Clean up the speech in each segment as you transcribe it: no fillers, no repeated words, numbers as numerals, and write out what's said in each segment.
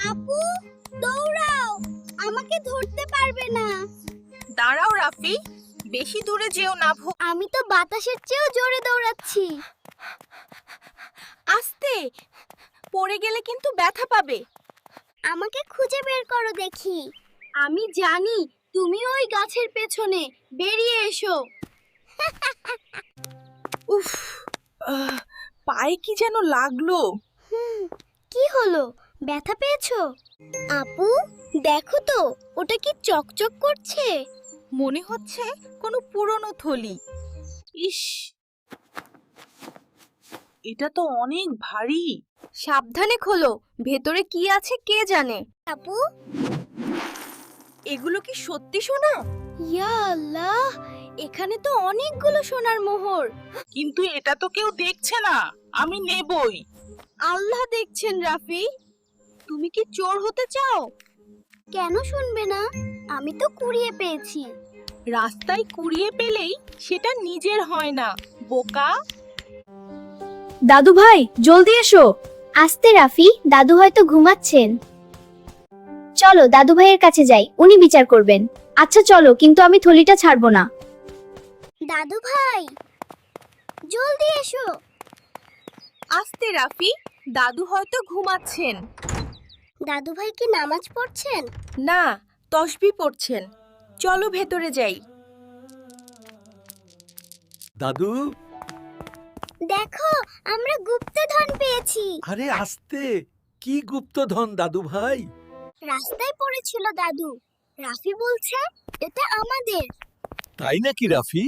আপু দৌড়াও, আমাকে ধরতে পারবে না। দাঁড়াও রাফি, বেশি দূরে যেও না। আমি তো বাতাসের চেয়েও জোরে দৌড়াচ্ছি। আস্তে, পড়ে গেলে কিন্তু ব্যথা পাবে। আমাকে খুঁজে বের করো দেখি। আমি জানি তুমি ওই গাছের পেছনে, বেরিয়ে এসো। উফ, পায়ে কি যেন লাগলো। কি হলো, ব্যথা পেয়েছো? আপু দেখো তো, ওটা কি চকচক করছে? মনে হচ্ছে কোনো পুরনো থলি। ইস, এটা তো অনেক ভারী। সাবধানে খোলো, ভেতরে কি আছে কে জানে। আপু এগুলো কি সত্যি সোনা? ইয়া আল্লাহ, এখানে তো অনেকগুলো সোনার মোহর। কিন্তু এটা তো কেউ দেখছে না, আমি নেবই। আল্লাহ দেখছেন রাফি। তুমি কি চোর হতে চাও? কেন শুনবে না, আমি তো কুড়িয়ে পেয়েছি। রাস্তায় কুড়িয়ে পেলেই সেটা নিজের হয় না, বোকা। দাদু ভাই জলদি এসো। আস্তে রাফি, দাদু হয়তো ঘুমাচ্ছেন। চলো দাদু ভাইয়ের কাছে যাই, উনি বিচার করবেন। আচ্ছা চলো, কিন্তু আমি থলিটা ছাড়বো না। দাদু ভাই জলদি এসো। আস্তে রাফি, দাদু হয়তো ঘুমাচ্ছেন। দাদু ভাই কি নামাজ পড়ছেন? না, তসবি পড়ছেন। চলো ভেতরে যাই। দাদু, দেখো, আমরা গুপ্তধন পেয়েছি। আরে আস্তে, কি গুপ্তধন দাদু ভাই? রাস্তায় পড়েছিল দাদু। রাফি বলছে এটা আমাদের। তাই নাকি রাফি?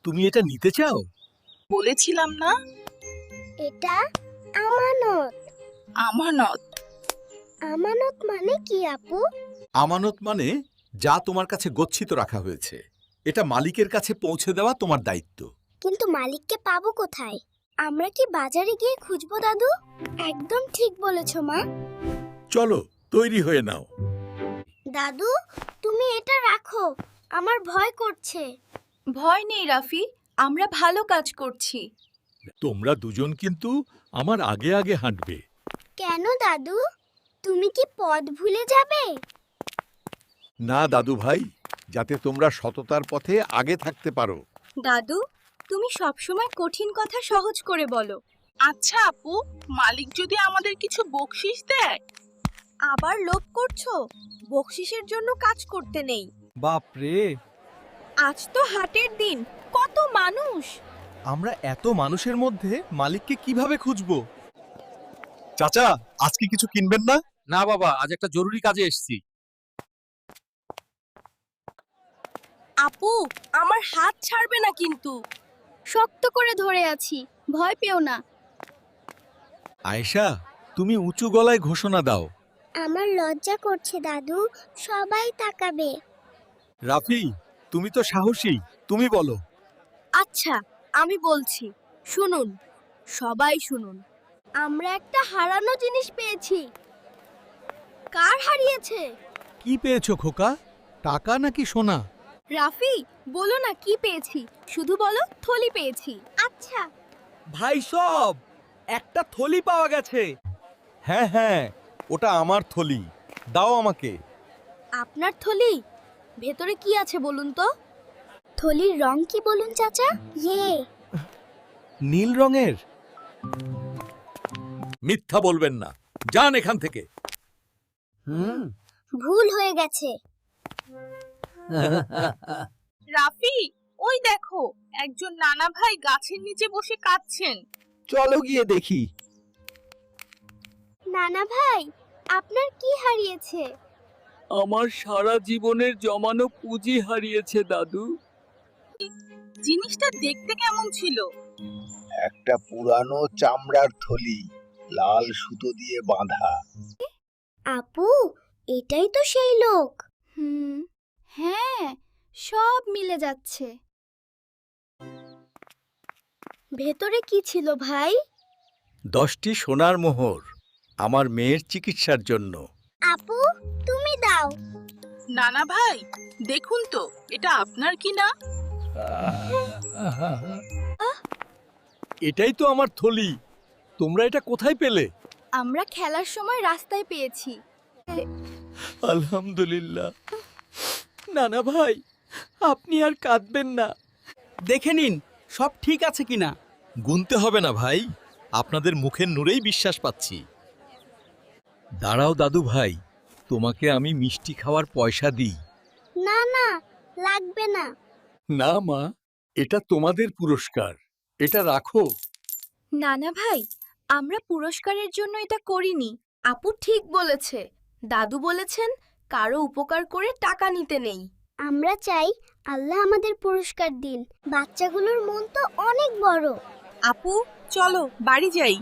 তুমি এটা নিতে চাও? বলেছিলাম না, এটা আমানত। আমানত। আমানত মানে কি আপু? আমানত মানে যা তোমার কাছে গচ্ছিত রাখা হয়েছে, এটা মালিকের কাছে পৌঁছে দেওয়া তোমার দায়িত্ব। কিন্তু মালিককে পাবো কোথায়? আমরা কি বাজারে গিয়ে খুঁজবো দাদু? একদম ঠিক বলেছো মা। চলো তৈরি হয়ে নাও। দাদু তুমি এটা রাখো, আমার ভয় করছে। ভয় নেই রাফি, আমরা ভালো কাজ করছি। তোমরা দুজন কিন্তু আমার আগে আগে হাঁটবে। কেন দাদু, তুমি কি পথ ভুলে যাবে? না দাদু ভাই, যাতে তোমরা সততার পথে আগে থাকতে পারো। দাদু, তুমি সবসময় কঠিন কথা সহজ করে বলো। আচ্ছা আপু, মালিক যদি আমাদের কিছু বকশিশ দেয়? আবার লোভ করছো? বকশিশের জন্য কাজ করতে নেই। বাপরে, আজ তো হাটের দিন, কত মানুষ। আমরা এত মানুষের মধ্যে মালিককে কিভাবে খুঁজবো? চাচা, আজকে কিছু কিনবেন না? না বাবা, আজ একটা জরুরি কাজে এসেছি। আপু, আমার হাত ছাড়বে না কিন্তু। শক্ত করে ধরে আছি, ভয় পেও না। আয়েশা, তুমি উঁচু গলায় ঘোষণা দাও। আমার লজ্জা করছে দাদু, সবাই তাকাবে। রাফি, তুমি তো সাহসী, তুমি বলো। আচ্ছা, আমি বলছি, শুনুন, সবাই শুনুন। আমরা একটা হারানো জিনিস পেয়েছি। কার হারিয়েছে? কি পেয়েছো খোকা? টাকা নাকি সোনা? রাফি, বলো না কি পেয়েছি, শুধু বলো থলি পেয়েছি। আচ্ছা, ভাই সব, একটা থলি পাওয়া গেছে। হ্যাঁ হ্যাঁ, ওটা আমার থলি, দাও আমাকে। আপনার থলি? ভেতরে কি আছে বলুন তো? থলির রং কি বলুন চাচা? নীল রঙের। মিথ্যা বলবেন না, যান এখান থেকে। ভুল হয়ে গেছে। রাফি, ওই দেখো, একজন নানা ভাই গাছের নিচে বসে কাঁদছেন। চলো গিয়ে দেখি। নানা ভাই, আপনার কি হারিয়েছে? আমার সারা জীবনের জমানো পুঁজি হারিয়েছে দাদু। জিনিসটা দেখতে কেমন ছিল? একটা পুরানো চামড়ার থলি, লাল সুতো দিয়ে বাঁধা। আপু, এটাই তো সেই লোক। হ্যাঁ, সব মিলে যাচ্ছে। ভেতরে কি ছিল ভাই? 10টি সোনার মোহর, আমার মেয়ের চিকিৎসার জন্য। আপু তুমি দাও। নানা ভাই, দেখুন তো এটা আপনার কিনা। এটাই তো আমার থলি, তোমরা এটা কোথায় পেলে? আমরা খেলার সময় রাস্তায় পেয়েছি। আলহামদুলিল্লাহ। নানা ভাই, আপনি আর কাঁদবেন না। দেখে নিন সব ঠিক আছে কিনা। গুনতে হবে না ভাই, আপনাদের মুখের নূরেই বিশ্বাস পাচ্ছি। দাঁড়াও দাদু ভাই, তোমাকে আমি মিষ্টি খাওয়ার পয়সা দিই। না না, লাগবে না। না মা, এটা তোমাদের পুরস্কার, এটা রাখো। নানা ভাই, আমরা পুরস্কারের জন্য এটা করিনি। আপু ঠিক বলেছে। দাদু বলেছেন কারো উপকার করে টাকা নিতে নেই। আমরা চাই আল্লাহ আমাদের পুরস্কার দিন। বাচ্চাগুলোর মন তো অনেক বড়। আপু চলো বাড়ি যাই।